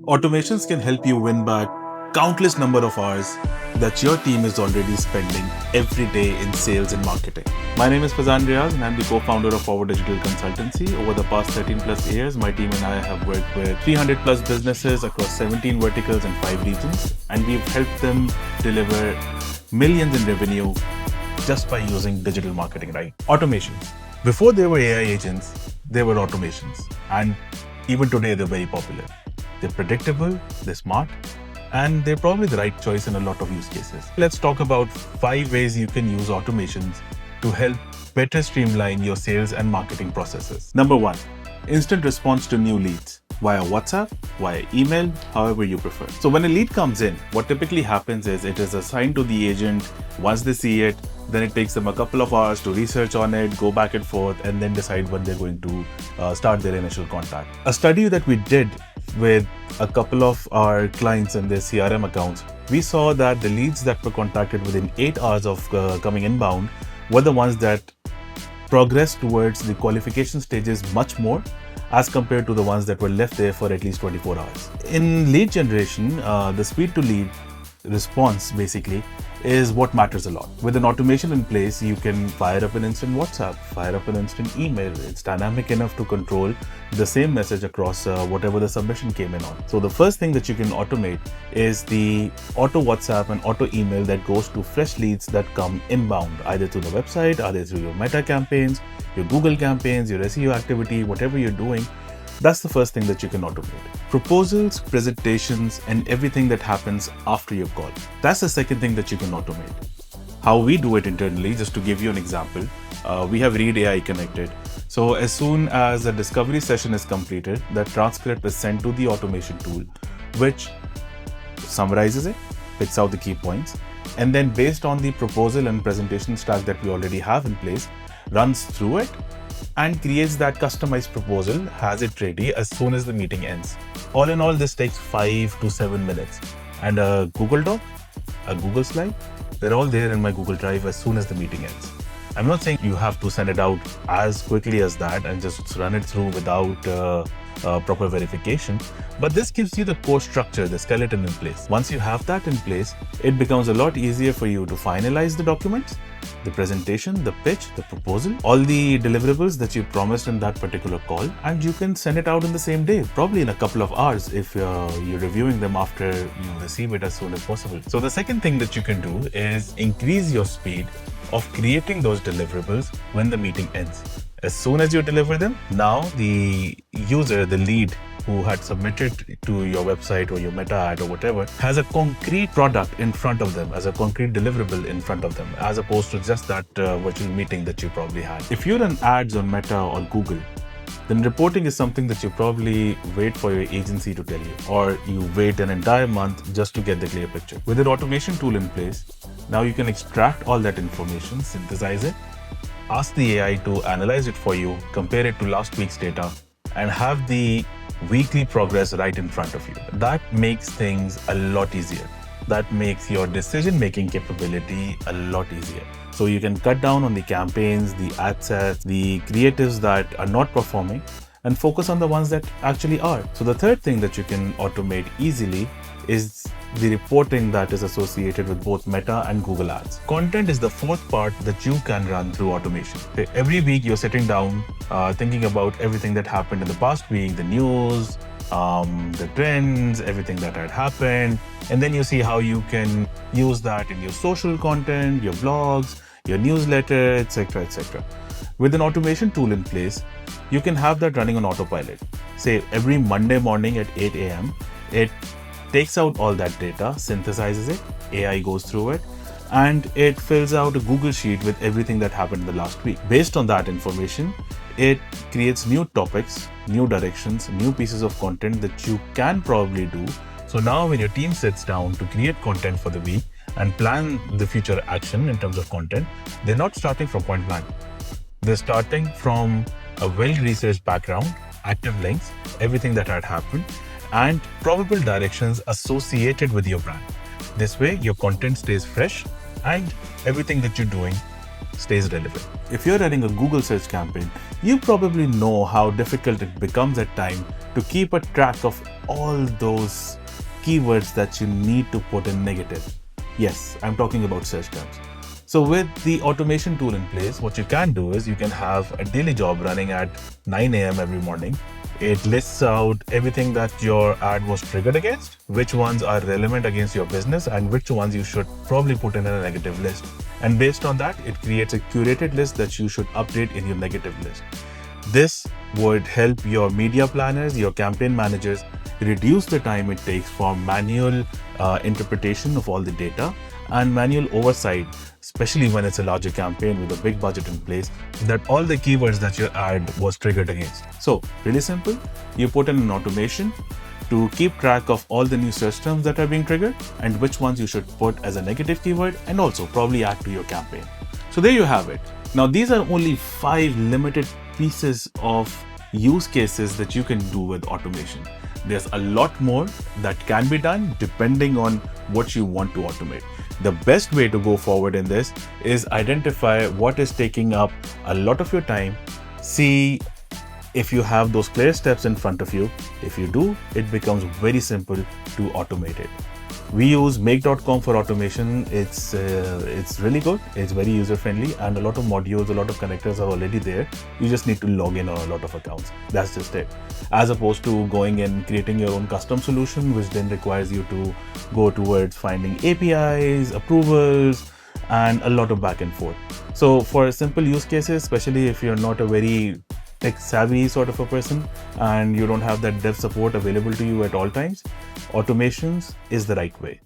Automations can help you win back countless number of hours that your team is already spending every day in sales and marketing. My name is Faizan Riaz and I'm the co-founder of Forward Digital Consultancy. Over the past 13 plus years, my team and I have worked with 300 plus businesses across 17 verticals and 5 regions, and we've helped them deliver millions in revenue just by using digital marketing, right? Automations. Before there were AI agents, there were automations, and even today they're very popular. They're predictable, they're smart, and they're probably the right choice in a lot of use cases. Let's talk about 5 ways you can use automations to help better streamline your sales and marketing processes. Number 1, instant response to new leads via WhatsApp, via email, however you prefer. So when a lead comes in, what typically happens is it is assigned to the agent. Once they see it, then it takes them a couple of hours to research on it, go back and forth, and then decide when they're going to start their initial contact. A study that we did with a couple of our clients and their CRM accounts, we saw that the leads that were contacted within 8 hours of coming inbound were the ones that progressed towards the qualification stages much more as compared to the ones that were left there for at least 24 hours. In lead generation, the speed to lead response basically is what matters a lot. With an automation in place, you can fire up an instant WhatsApp, fire up an instant email. It's dynamic enough to control the same message across whatever the submission came in on. So the first thing that you can automate is the auto WhatsApp and auto email that goes to fresh leads that come inbound, either through the website, either through your Meta campaigns, your Google campaigns, your SEO activity, whatever you're doing. That's the first thing that you can automate. Proposals, presentations, and everything that happens after your call. That's the second thing that you can automate. How we do it internally, just to give you an example, we have Read AI connected. So as soon as a discovery session is completed, that transcript is sent to the automation tool, which summarizes it, picks out the key points, and then based on the proposal and presentation stack that we already have in place, runs through it and creates that customized proposal, has it ready as soon as the meeting ends. All in all, this takes 5 to 7 minutes. And a Google Doc, a Google slide, they're all there in my Google Drive as soon as the meeting ends. I'm not saying you have to send it out as quickly as that and just run it through without proper verification, but this gives you the core structure, the skeleton in place. Once you have that in place, it becomes a lot easier for you to finalize the documents, the presentation, the pitch, the proposal, all the deliverables that you promised in that particular call, and you can send it out in the same day, probably in a couple of hours if you're reviewing them after you receive it as soon as possible. So the second thing that you can do is increase your speed of creating those deliverables when the meeting ends. As soon as you deliver them, now the user, the lead who had submitted to your website or your Meta ad or whatever, has a concrete product in front of them, as a concrete deliverable in front of them, as opposed to just that virtual meeting that you probably had. If you run ads on Meta or Google, then reporting is something that you probably wait for your agency to tell you, or you wait an entire month just to get the clear picture. With an automation tool in place, now you can extract all that information, synthesize it, ask the AI to analyze it for you, compare it to last week's data, and have the weekly progress right in front of you. That makes things a lot easier. That makes your decision-making capability a lot easier. So you can cut down on the campaigns, the ad sets, the creatives that are not performing, and focus on the ones that actually are. So the third thing that you can automate easily is the reporting that is associated with both Meta and Google Ads. Content is the fourth part that you can run through automation. Every week you're sitting down, thinking about everything that happened in the past week, the news, the trends, everything that had happened, and then you see how you can use that in your social content, your blogs, your newsletter, etc., etc. With an automation tool in place, you can have that running on autopilot. Say every Monday morning at 8 a.m., it takes out all that data, synthesizes it, AI goes through it, and it fills out a Google Sheet with everything that happened in the last week. Based on that information, it creates new topics, new directions, new pieces of content that you can probably do. So now when your team sits down to create content for the week and plan the future action in terms of content, they're not starting from point blank. They're starting from a well-researched background, active links, everything that had happened, and probable directions associated with your brand. This way, your content stays fresh and everything that you're doing stays relevant. If you're running a Google search campaign, you probably know how difficult it becomes at times to keep a track of all those keywords that you need to put in negative. Yes, I'm talking about search terms. So with the automation tool in place, what you can do is you can have a daily job running at 9 a.m. every morning. It lists out everything that your ad was triggered against, which ones are relevant against your business, and which ones you should probably put in a negative list. And based on that, it creates a curated list that you should update in your negative list. This would help your media planners, your campaign managers, reduce the time it takes for manual interpretation of all the data and manual oversight, especially when it's a larger campaign with a big budget in place, that all the keywords that your ad was triggered against. So really simple, you put in an automation to keep track of all the new search terms that are being triggered and which ones you should put as a negative keyword and also probably add to your campaign. So there you have it. Now these are only 5 limited pieces of use cases that you can do with automation. There's a lot more that can be done depending on what you want to automate. The best way to go forward in this is identify what is taking up a lot of your time, see if you have those clear steps in front of you. If you do, it becomes very simple to automate it. We use make.com for automation. It's really good. It's very user friendly and a lot of modules, a lot of connectors are already there. You just need to log in on a lot of accounts. That's just it. As opposed to going and creating your own custom solution, which then requires you to go towards finding APIs, approvals, and a lot of back and forth. So for simple use cases, especially if you're not a very tech savvy sort of a person and you don't have that dev support available to you at all times, automations is the right way.